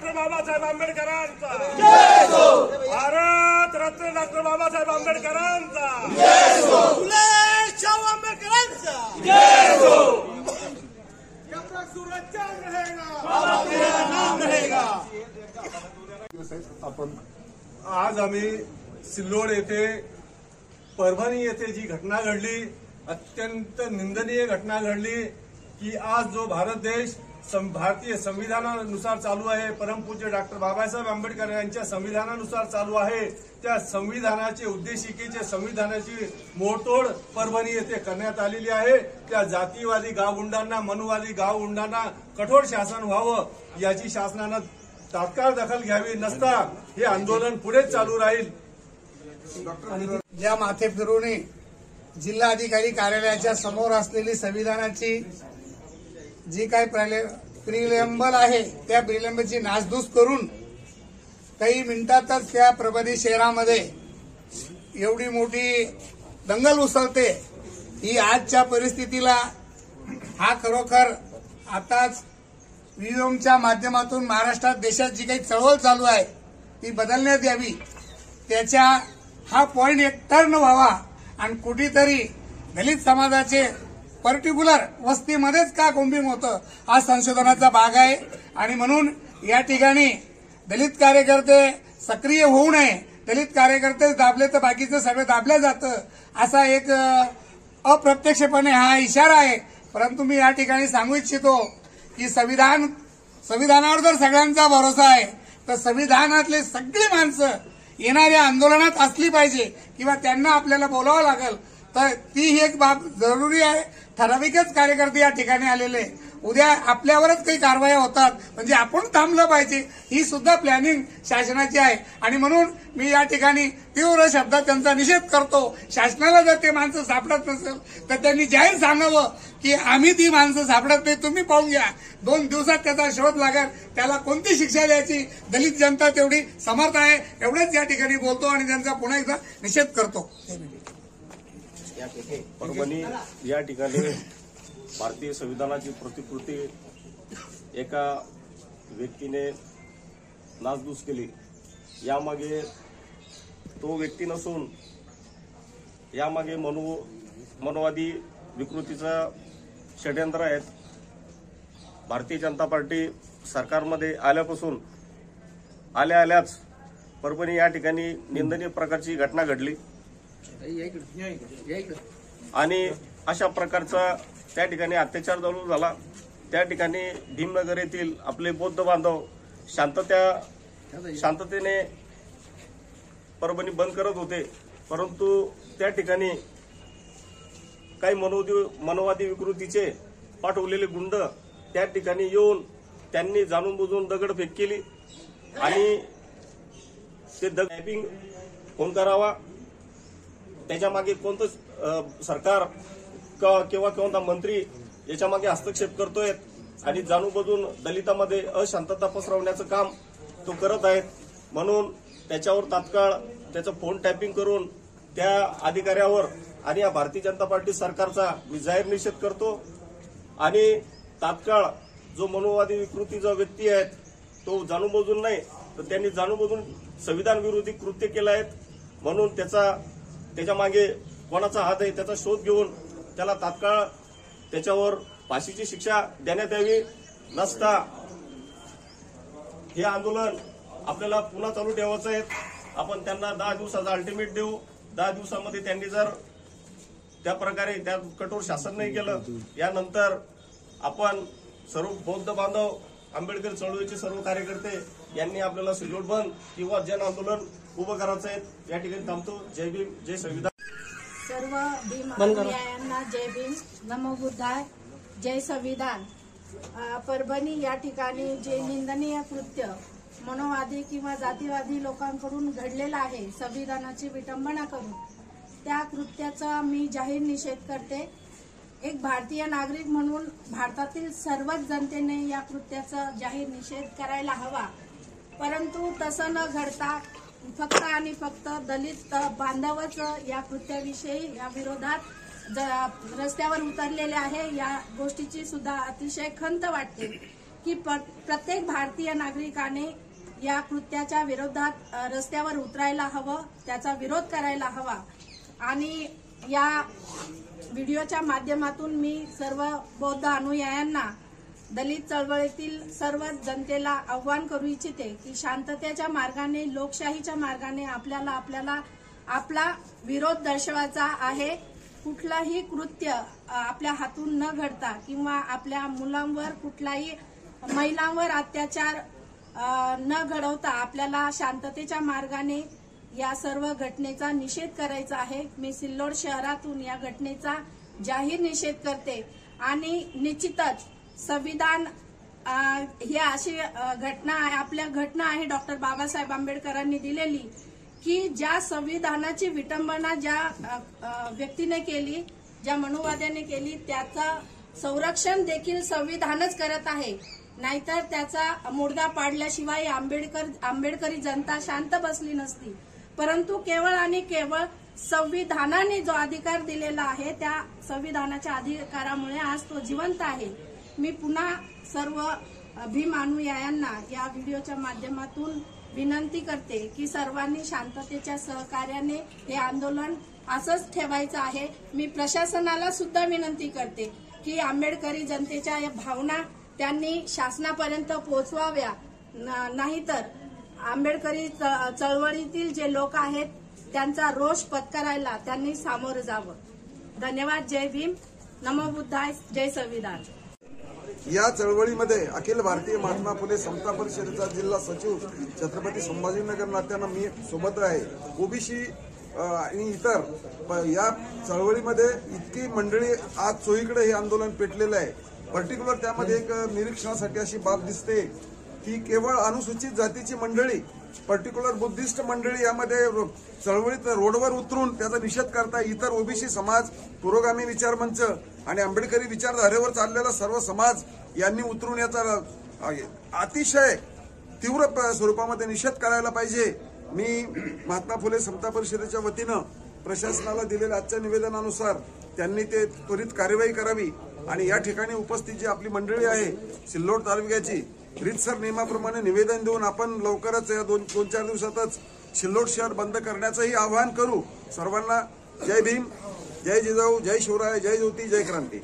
Doctor Babasaheb आंबेडकरांचा जय हो. Bharat Ratna doctor Babasaheb आंबेडकरांचा जय हो. फुले शाहू आंबेडकरांचा जय हो. आपला सूरज चांद रहेगा, बाबा तेरा नाम रहेगा. आपण आज आम्ही सिल्लोड येथे परभणी येथे जी घटना घडली, अत्यंत निंदनीय घटना घडली की आज जो भारत देश भारतीय संविधानानुसार चालू आहे, परमपूज्य डॉक्टर बाबासाहेब आंबेडकर यांच्या संविधानानुसार चालू आहे, त्या संविधानाचे उद्देशिकेचे संविधानाची मोडतोड परभणी येथे करण्यात आलेली आहे. त्या जातीवादी गावगुंडांना, मनुवादी गावगुंडांना कठोर शासन व्हावं याची शासनानं तात्काळ दखल घ्यावी, नसता हे आंदोलन पुढे चालू राहील. ज्या माथे फिरवणे जिल्हाधिकारी कार्यालयाच्या समोर असलेली संविधानाची जी काही प्रिलेंबल आहे त्या प्रिलेंबलची नासधूस करून काही मिनिटातच त्या परभणी शहरामध्ये एवढी मोठी दंगल उसळते, ही आजच्या परिस्थितीला हा खरोखर आताच ईव्हीएमच्या माध्यमातून महाराष्ट्रात देशात जी काही चळवळ चालू आहे ती बदलण्यात यावी, त्याच्या हा पॉइंट एक टर्न व्हावा आणि कुठेतरी दलित समाजाचे पर्टिक्युलर वस्तीमध्येच का कोम्बिंग होतं हा संशोधनाचा भाग आहे. आणि म्हणून या ठिकाणी दलित कार्यकर्ते सक्रिय होऊ नये, दलित कार्यकर्ते दाबले तर बाकीचं सगळं दाबलं जातं असा एक अप्रत्यक्षपणे हा इशारा आहे. परंतु मी या ठिकाणी सांगू इच्छितो की संविधानावर जर सगळ्यांचा भरोसा आहे तर संविधानातले सगळी माणसं येणाऱ्या आंदोलनात असली पाहिजे किंवा त्यांना आपल्याला बोलावं लागेल, तर ती एक बाब जरुरी आहे. ठराविकच कार्यकर्ते या ठिकाणी आलेले, उद्या आपल्यावरच काही कारवाया होतात म्हणजे आपण थांबलं पाहिजे, ही सुद्धा प्लॅनिंग शासनाची आहे. आणि म्हणून मी या ठिकाणी तीव्र शब्दात त्यांचा निषेध करतो. शासनाला जर ते माणसं सापडत नसेल तर त्यांनी जाहीर सांगावं की आम्ही ती माणसं सापडत नाही, तुम्ही पाहून घ्या, 2 दिवसात त्याचा शोध लागेल, त्याला कोणती शिक्षा द्यायची दलित जनता तेवढी समर्थ आहे. एवढंच या ठिकाणी बोलतो आणि त्यांचा पुन्हा एकदा निषेध करतो. परभणी या ठिकाणी भारतीय संविधानाची प्रतिकृती एका व्यक्तीने नासधूस केली. यामागे तो व्यक्ती नसून यामागे मनोवादी विकृतीचं षड्यंत्र आहेत. भारतीय जनता पार्टी सरकारमध्ये आल्यापासून आल्याच परभणी या ठिकाणी निंदनीय प्रकारची घटना घडली आणि अशा प्रकारचा त्या ठिकाणी अत्याचार चालू झाला. त्या ठिकाणी भीमनगर येथील आपले बौद्ध बांधव शांततेने परभणी बंद करत होते, परंतु त्या ठिकाणी काही मनोवादी विकृतीचे पाठवलेले गुंड त्या ठिकाणी येऊन त्यांनी जाणून बुजून दगडफेक केली आणि ते मॅपिंग कोण करावा, त्याच्या मागे कोणतं सरकार किंवा कोणता मंत्री याच्या मागे हस्तक्षेप करतोय आणि जाणून बुजून दलितांमध्ये अशांतता पसरवण्याचं काम तो करत आहेत. म्हणून त्याच्यावर तात्काळ त्याचं फोन टॅपिंग करून त्या अधिकाऱ्यावर आणि या भारतीय जनता पार्टी सरकारचा मी जाहीर निषेध करतो. आणि तात्काळ जो मनोवादी विकृतीचा व्यक्ती आहे तो जाणून बुजून नाही तर त्यांनी जाणून बुजून संविधान विरोधी कृत्य केलं आहेत. म्हणून त्याच्या मागे कोणाचा हात आहे त्याचा शोध घेऊन त्याला तात्काळ त्याच्यावर फाशीची शिक्षा देण्यात यावी, नसता हे आंदोलन आपल्याला पुन्हा चालू ठेवायचं आहे. आपण त्यांना 10 दिवसाचा अल्टिमेट देऊ. 10 दिवसामध्ये त्यांनी जर त्या प्रकारे त्या कठोर शासन नाही केलं, यानंतर आपण सर्व बौद्ध बांधव आंबेडकर चळवळीचे सर्व कार्यकर्ते यांनी आपल्याला सिल्लोड बंद किंवा जन आंदोलन उभं करायचं आहे. या ठिकाणी थांबतो. जय भीम, जय संविधान. सर्व भीम अनुयायांना जय भीम, नमो बुद्धाय, जय संविधान. परभणी या ठिकाणी जे निंदनीय कृत्य मनोवादी किंवा जातीवादी लोकांकडून घडलेलं आहे, संविधानाची विटंबना करून, त्या कृत्याचा मी जाहीर निषेध करते. एक भारतीय नागरिक म्हणून भारतातील सर्वच जनतेने या कृत्याचा जाहीर निषेध करायला हवा. परंतु तसं न घडता फक्त आणि फक्त दलित बांधवच या कृत्याविषयी या विरोधात रस्त्यावर उतरलेले आहे. या गोष्टीची सुद्धा अतिशय खंत वाटते. की प्रत्येक भारतीय नागरिकाने या कृत्याच्या विरोधात रस्त्यावर उतरायला हवं, त्याचा विरोध करायला हवा। आणि या व्हिडिओच्या माध्यमातून मी सर्व बौद्ध अनुयायांना, दलित चळवळीतील सर्व जनतेला आव्हान करू इच्छिते की शांततेच्या मार्गाने, लोकशाहीच्या मार्गाने आपल्याला आपला विरोध दर्शवायचा आहे। कुठलाही कृत्य आपल्या हातून न घडता किंवा आपल्या मुलांवर, कुठल्याही महिलांवर अत्याचार न घडवता आपल्याला शांततेच्या मार्गाने या सर्व घटनेचा निषेध करायचा आहे। मी सिल्लोड शहरातून या घटनेचा जाहीर निषेध करते आणि निश्चितच संविधान ही अशी घटना आहे, आपल्या घटना आहे डॉक्टर बाबासाहेब आंबेडकरांनी दिलेली की ज्या संविधानाची विटंबना ज्या व्यक्तीने केली, ज्या मनुवाद्याने केली, त्याचं संरक्षण देखील संविधानच करत आहे। नाहीतर त्याचा मुर्दा पाडल्याशिवाय आंबेडकरी जनता शांत बसली नसती। परंतु केवळ आणि केवळ संविधानाने जो अधिकार दिलेला आहे, त्या संविधानाच्या अधिकारामुळे आज तो जिवंत आहे। मी पुन्हा सर्व भीम अनुयायांना या व्हिडिओच्या माध्यमातून विनंती करते की सर्वांनी शांततेच्या सहकार्याने हे आंदोलन असंच ठेवायचं आहे। मी प्रशासनाला सुद्धा विनंती करते की आंबेडकरी जनतेच्या या भावना त्यांनी शासनापर्यंत पोहोचवाव्या, नाहीतर आंबेडकरी चळवळीतील जे लोक आहेत त्यांचा रोष पत्करायला त्यांनी सामोरं जावं। धन्यवाद। जय भीम, नमो बुद्धाय, जय संविधान। या चळवळीमध्ये अखिल भारतीय महात्मा फुले समता परिषदेचा जिल्हा सचिव छत्रपती संभाजीनगर नात्यानं मी सोबत आहे। ओबीसी आणि इतर या चळवळीमध्ये इतकी मंडळी आज चोहीकडे हे आंदोलन पेटलेलं आहे। पर्टिक्युलर त्यामध्ये एक निरीक्षणासाठी अशी बाब दिसते की केवळ अनुसूचित जातीची मंडळी, पर्टिक्युलर बुद्धिस्ट मंडळी यामध्ये चळवळीत रोडवर उतरून त्याचा निषेध करताय। इतर ओबीसी समाज, पुरोगामी विचार मंच आणि आंबेडकरी विचारधारेवर चाललेला सर्व समाज यांनी उतरून याचा अतिशय तीव्र स्वरूपामध्ये निषेध करायला पाहिजे। मी महात्मा फुले समता परिषदेच्या वतीनं प्रशासनाला दिलेल्या आजच्या निवेदनानुसार त्यांनी ते त्वरित कार्यवाही करावी आणि या ठिकाणी उपस्थित जी आपली मंडळी आहे सिल्लोड तालुक्याची, रीतसर नियमाप्रमाणे निवेदन देऊन आपण लवकरच या 2-4 दिवसातच सिल्लोड शहर बंद करण्याचंही आवाहन करू। सर्वांना जय भीम, जय जिजाऊ, जय शिवराय, जय ज्योती, जय क्रांती।